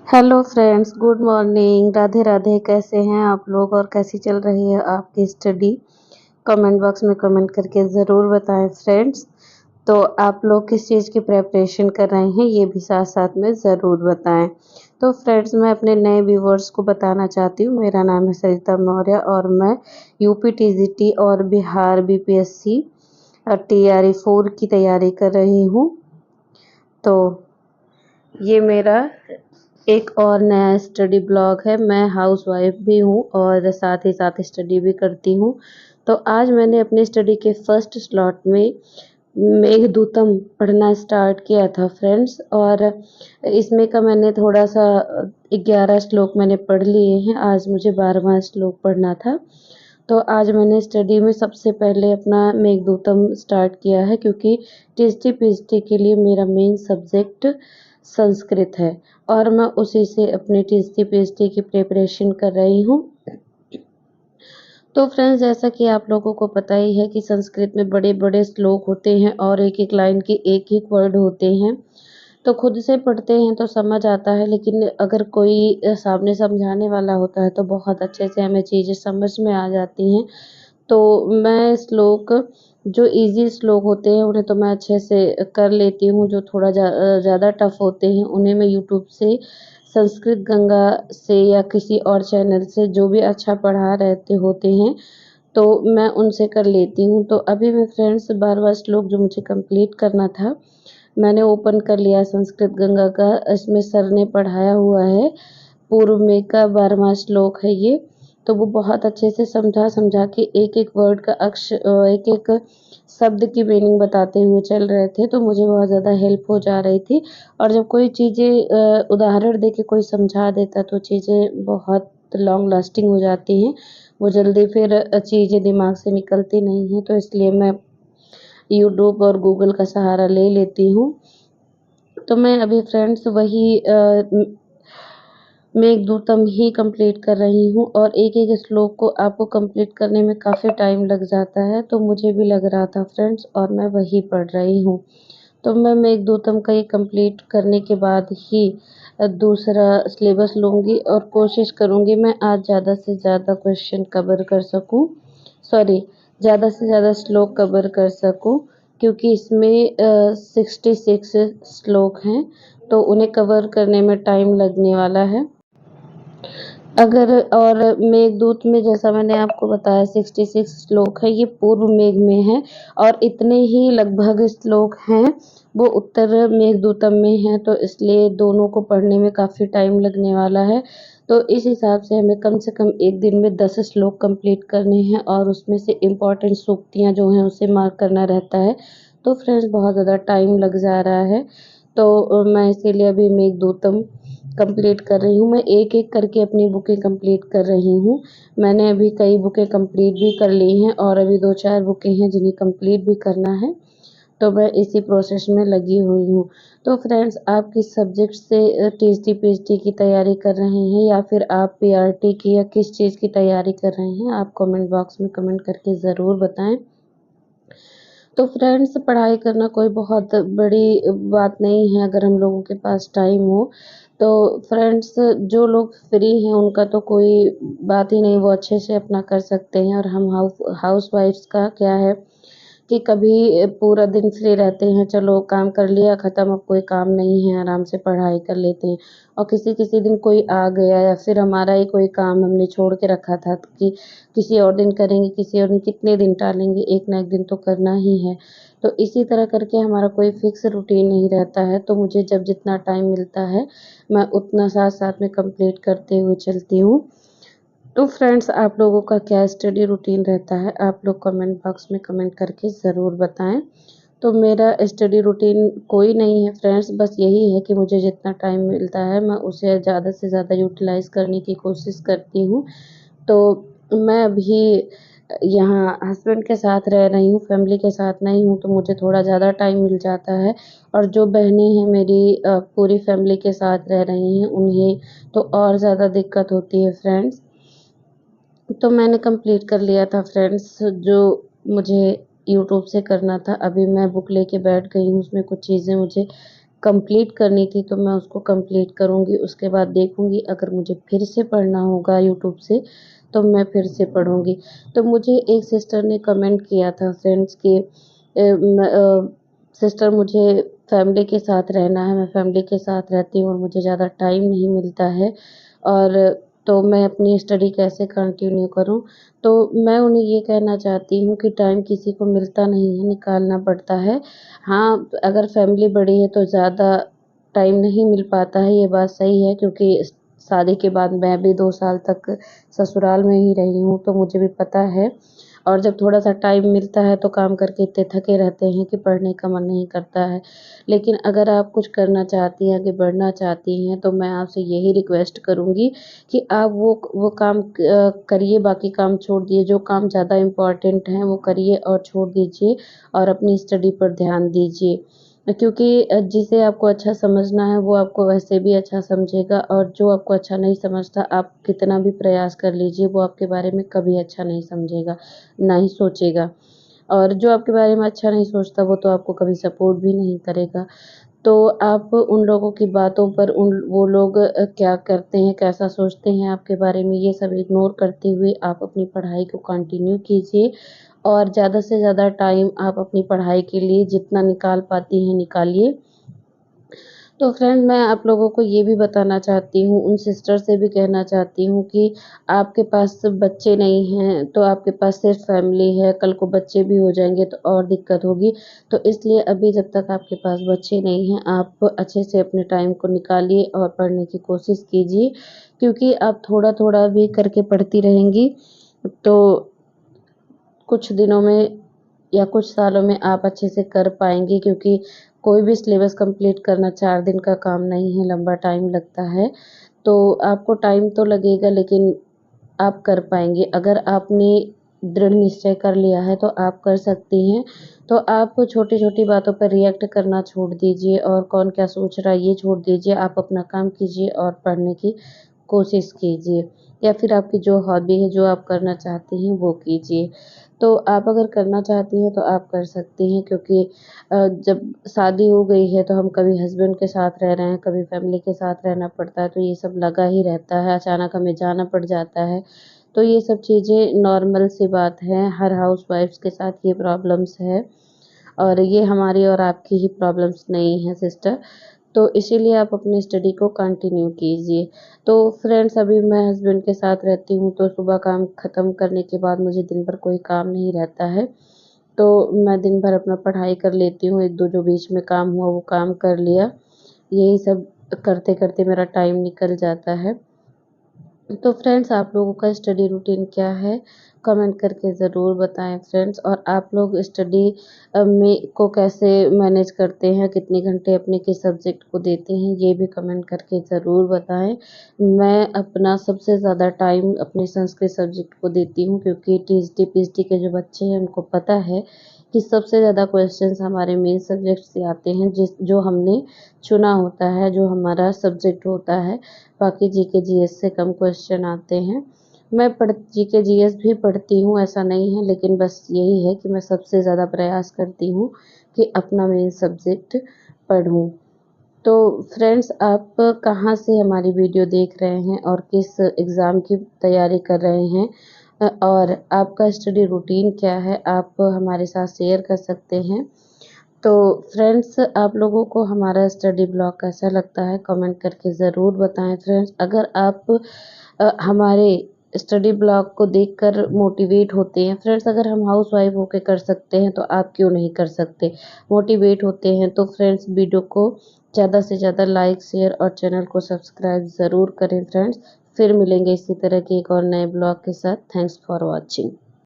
Hello friends, good morning. Radhe Radhe. कैसे हैं आप लोग और कैसी चल रही है आपकी स्टडी? कमेंट बॉक्स में कमेंट करके ज़रूर बताएं फ्रेंड्स। तो आप लोग किस चीज़ की प्रिपरेशन कर रहे हैं ये भी साथ साथ में ज़रूर बताएं। तो फ्रेंड्स, मैं अपने नए व्यूवर्स को बताना चाहती हूँ, मेरा नाम है सरिता मौर्य और मैं यूपी टीजीटी और बिहार बीपीएससी टीआरई 4 की तैयारी कर रही हूँ। तो ये मेरा एक और नया स्टडी ब्लॉग है। मैं हाउसवाइफ भी हूँ और साथ ही साथ स्टडी भी करती हूँ। तो आज मैंने अपने स्टडी के फर्स्ट स्लॉट में मेघदूतम पढ़ना स्टार्ट किया था फ्रेंड्स। और इसमें का मैंने थोड़ा सा 11 श्लोक मैंने पढ़ लिए हैं। आज मुझे 12वां श्लोक पढ़ना था। तो आज मैंने स्टडी में सबसे पहले अपना मेघदूतम स्टार्ट किया है, क्योंकि टीएसटी पीएचडी के लिए मेरा मेन सब्जेक्ट संस्कृत है और मैं उसी से अपने टीएसटी पीएचडी की प्रिपरेशन कर रही हूँ। तो फ्रेंड्स, जैसा कि आप लोगों को पता ही है कि संस्कृत में बड़े बड़े श्लोक होते हैं और एक एक लाइन के एक एक वर्ड होते हैं। तो खुद से पढ़ते हैं तो समझ आता है, लेकिन अगर कोई सामने समझाने वाला होता है तो बहुत अच्छे से हमें चीज़ें समझ में आ जाती हैं। तो मैं श्लोक, जो इजी श्लोक होते हैं उन्हें तो मैं अच्छे से कर लेती हूँ। जो थोड़ा ज़्यादा टफ होते हैं उन्हें मैं यूट्यूब से, संस्कृत गंगा से या किसी और चैनल से जो भी अच्छा पढ़ा रहते होते हैं तो मैं उनसे कर लेती हूँ। तो अभी मैं फ्रेंड्स 12वां श्लोक जो मुझे कंप्लीट करना था, मैंने ओपन कर लिया संस्कृत गंगा का। इसमें सर ने पढ़ाया हुआ है, पूर्व में का 12वां श्लोक है ये। तो वो बहुत अच्छे से समझा समझा के एक एक वर्ड का एक एक शब्द की मीनिंग बताते हुए चल रहे थे, तो मुझे बहुत ज़्यादा हेल्प हो जा रही थी। और जब कोई चीज़ें उदाहरण दे के कोई समझा देता तो चीज़ें बहुत लॉन्ग लास्टिंग हो जाती हैं। वो जल्दी फिर चीज़ें दिमाग से निकलती नहीं हैं, तो इसलिए मैं यूट्यूब और गूगल का सहारा ले लेती हूँ। तो मैं अभी फ्रेंड्स वही मेघदूतम ही कंप्लीट कर रही हूँ और एक एक श्लोक को आपको कंप्लीट करने में काफ़ी टाइम लग जाता है, तो मुझे भी लग रहा था फ्रेंड्स, और मैं वही पढ़ रही हूँ। तो मैं मेघदूतम का ये कंप्लीट करने के बाद ही दूसरा सिलेबस लूँगी और कोशिश करूँगी मैं आज ज़्यादा से ज़्यादा क्वेश्चन कवर कर सकूँ, सॉरी, ज़्यादा से ज़्यादा श्लोक कवर कर सकूँ, क्योंकि इसमें 66 श्लोक हैं तो उन्हें कवर करने में टाइम लगने वाला है। अगर और मेघदूत में जैसा मैंने आपको बताया 66 श्लोक है, ये पूर्व मेघ में है और इतने ही लगभग श्लोक हैं वो उत्तर मेघदूतम में हैं, तो इसलिए दोनों को पढ़ने में काफ़ी टाइम लगने वाला है। तो इस हिसाब से हमें कम से कम एक दिन में 10 श्लोक कंप्लीट करने हैं और उसमें से इम्पॉर्टेंट सूक्तियाँ जो हैं उसे मार्क करना रहता है। तो फ्रेंड्स, बहुत ज़्यादा टाइम लग जा रहा है, तो मैं इसीलिए अभी मेघदूतम कंप्लीट कर रही हूँ। मैं एक एक करके अपनी बुकें कंप्लीट कर रही हूँ। मैंने अभी कई बुकें कंप्लीट भी कर ली हैं और अभी 2-4 बुकें हैं जिन्हें कंप्लीट भी करना है, तो मैं इसी प्रोसेस में लगी हुई हूँ। तो फ्रेंड्स, आप किस सब्जेक्ट से टीएसटी पीएचडी की तैयारी कर रहे हैं या फिर आप पीआरटी की या किस चीज़ की तैयारी कर रहे हैं, आप कमेंट बॉक्स में कमेंट करके ज़रूर बताएं। तो फ्रेंड्स, पढ़ाई करना कोई बहुत बड़ी बात नहीं है अगर हम लोगों के पास टाइम हो। तो फ्रेंड्स, जो लोग फ्री हैं उनका तो कोई बात ही नहीं, वो अच्छे से अपना कर सकते हैं। और हम हाउसवाइफ्स का क्या है कि कभी पूरा दिन फ्री रहते हैं, चलो काम कर लिया ख़त्म, अब कोई काम नहीं है, आराम से पढ़ाई कर लेते हैं। और किसी किसी दिन कोई आ गया या फिर हमारा ही कोई काम हमने छोड़ के रखा था कि किसी और दिन करेंगे, किसी और दिन, कितने दिन टालेंगे, एक ना एक दिन तो करना ही है। तो इसी तरह करके हमारा कोई फिक्स रूटीन नहीं रहता है, तो मुझे जब जितना टाइम मिलता है मैं उतना साथ साथ में कंप्लीट करते हुए चलती हूँ। तो फ्रेंड्स, आप लोगों का क्या स्टडी रूटीन रहता है, आप लोग कमेंट बॉक्स में कमेंट करके ज़रूर बताएं। तो मेरा स्टडी रूटीन कोई नहीं है फ्रेंड्स, बस यही है कि मुझे जितना टाइम मिलता है मैं उसे ज़्यादा से ज़्यादा यूटिलाइज़ करने की कोशिश करती हूँ। तो मैं अभी यहाँ हस्बैंड के साथ रह रही हूँ, फैमिली के साथ नहीं हूँ, तो मुझे थोड़ा ज़्यादा टाइम मिल जाता है। और जो बहनें हैं मेरी पूरी फैमिली के साथ रह रही हैं उन्हें तो और ज़्यादा दिक्कत होती है फ्रेंड्स। तो मैंने कंप्लीट कर लिया था फ्रेंड्स जो मुझे यूट्यूब से करना था। अभी मैं बुक लेके बैठ गई हूँ, उसमें कुछ चीज़ें मुझे कंप्लीट करनी थी तो मैं उसको कंप्लीट करूँगी। उसके बाद देखूँगी अगर मुझे फिर से पढ़ना होगा यूट्यूब से तो मैं फिर से पढ़ूँगी। तो मुझे एक सिस्टर ने कमेंट किया था फ्रेंड्स कि सिस्टर मुझे फैमिली के साथ रहना है, मैं फैमिली के साथ रहती हूँ और मुझे ज़्यादा टाइम नहीं मिलता है और तो मैं अपनी स्टडी कैसे कंटिन्यू करूँ? तो मैं उन्हें ये कहना चाहती हूँ कि टाइम किसी को मिलता नहीं है, निकालना पड़ता है। हाँ, अगर फैमिली बड़ी है तो ज़्यादा टाइम नहीं मिल पाता है, ये बात सही है क्योंकि शादी के बाद मैं भी 2 साल तक ससुराल में ही रही हूँ, तो मुझे भी पता है। और जब थोड़ा-सा टाइम मिलता है तो काम करके इतने थके रहते हैं कि पढ़ने का मन नहीं करता है। लेकिन अगर आप कुछ करना चाहती हैं, आगे बढ़ना चाहती हैं, तो मैं आपसे यही रिक्वेस्ट करूँगी कि आप वो काम करिए, बाकी काम छोड़ दिए। जो काम ज़्यादा इम्पोर्टेंट हैं, वो करिए और छोड़ दीजिए और अपनी स्टडी पर ध्यान दीजिए। क्योंकि जिसे आपको अच्छा समझना है, वो आपको वैसे भी अच्छा समझेगा और जो आपको अच्छा नहीं समझता, आप कितना भी प्रयास कर लीजिए, वो आपके बारे में कभी अच्छा नहीं समझेगा, ना ही सोचेगा। और जो आपके बारे में अच्छा नहीं सोचता, वो तो आपको कभी सपोर्ट भी नहीं करेगा। तो आप उन लोगों की बातों पर वो लोग क्या करते हैं, कैसा सोचते हैं आपके बारे में, ये सब इग्नोर करते हुए आप अपनी पढ़ाई को कंटिन्यू कीजिए और ज़्यादा से ज़्यादा टाइम आप अपनी पढ़ाई के लिए जितना निकाल पाती हैं, निकालिए। तो फ्रेंड मैं आप लोगों को ये भी बताना चाहती हूँ, उन सिस्टर से भी कहना चाहती हूँ कि आपके पास बच्चे नहीं हैं, तो आपके पास सिर्फ़ फैमिली है, कल को बच्चे भी हो जाएँगे तो और दिक्कत होगी। तो इसलिए अभी जब तक आपके पास बच्चे नहीं हैं, आप अच्छे से अपने टाइम को निकालिए और पढ़ने की कोशिश कीजिए, क्योंकि आप थोड़ा-थोड़ा भी करके पढ़ती रहेंगी, तो कुछ दिनों में या कुछ सालों में आप अच्छे से कर पाएँगी क्योंकि कोई भी सिलेबस कंप्लीट करना 4 दिन का काम नहीं है, लंबा टाइम लगता है। तो आपको टाइम तो लगेगा लेकिन आप कर पाएँगी। अगर आपने दृढ़ निश्चय कर लिया है तो आप कर सकती हैं। तो आप छोटी-छोटी बातों पर रिएक्ट करना छोड़ दीजिए और कौन क्या सोच रहा है ये छोड़ दीजिए। आप अपना काम कीजिए और पढ़ने की कोशिश कीजिए या फिर आपकी जो हॉबी है, जो आप करना चाहती हैं वो कीजिए। तो आप अगर करना चाहती हैं तो आप कर सकती हैं क्योंकि जब शादी हो गई है तो हम कभी हस्बैंड के साथ रह रहे हैं, कभी फैमिली के साथ रहना पड़ता है, तो ये सब लगा ही रहता है, अचानक हमें जाना पड़ जाता है। तो ये सब चीज़ें नॉर्मल सी बात है, हर हाउसवाइफ्स के साथ ये प्रॉब्लम्स है और ये हमारी और आपकी ही प्रॉब्लम्स नहीं है सिस्टर। तो इसीलिए आप अपनी स्टडी को कंटिन्यू कीजिए। तो फ्रेंड्स अभी मैं हस्बैंड के साथ रहती हूँ तो सुबह काम ख़त्म करने के बाद मुझे दिन भर कोई काम नहीं रहता है। तो मैं दिन भर अपना पढ़ाई कर लेती हूँ, 1-2 जो बीच में काम हुआ वो काम कर लिया। यही सब करते-करते मेरा टाइम निकल जाता है। तो फ्रेंड्स आप लोगों का स्टडी रूटीन क्या है? कमेंट करके ज़रूर बताएँ फ्रेंड्स और आप लोग स्टडी में को कैसे मैनेज करते हैं? कितने घंटे अपने किस सब्जेक्ट को देते हैं? ये भी कमेंट करके ज़रूर बताएँ। मैं अपना सबसे ज़्यादा टाइम अपने संस्कृत सब्जेक्ट को देती हूँ क्योंकि टीएसडी, पीएचडी के जो बच्चे हैं उनको पता है कि सबसे ज़्यादा क्वेश्चंस हमारे मेन सब्जेक्ट से आते हैं जो हमने चुना होता है, जो हमारा सब्जेक्ट होता है। बाकी जीके जीएस से कम क्वेश्चन आते हैं। मैं जीके जीएस भी पढ़ती हूँ, ऐसा नहीं है, लेकिन बस यही है कि मैं सबसे ज़्यादा प्रयास करती हूँ कि अपना मेन सब्जेक्ट पढ़ूँ। तो फ्रेंड्स आप कहाँ से हमारी वीडियो देख रहे हैं और किस एग्ज़ाम की तैयारी कर रहे हैं और आपका स्टडी रूटीन क्या है? आप हमारे साथ शेयर कर सकते हैं। तो फ्रेंड्स आप लोगों को हमारा स्टडी ब्लॉग कैसा लगता है कमेंट करके ज़रूर बताएं फ्रेंड्स। अगर आप हमारे स्टडी ब्लॉग को देखकर मोटिवेट होते हैं फ्रेंड्स, अगर हम हाउसवाइफ होके कर सकते हैं तो आप क्यों नहीं कर सकते। मोटिवेट होते हैं तो फ्रेंड्स वीडियो को ज़्यादा से ज़्यादा लाइक शेयर और चैनल को सब्सक्राइब ज़रूर करें फ्रेंड्स। फिर मिलेंगे इसी तरह के एक और नए ब्लॉग के साथ। Thanks for watching.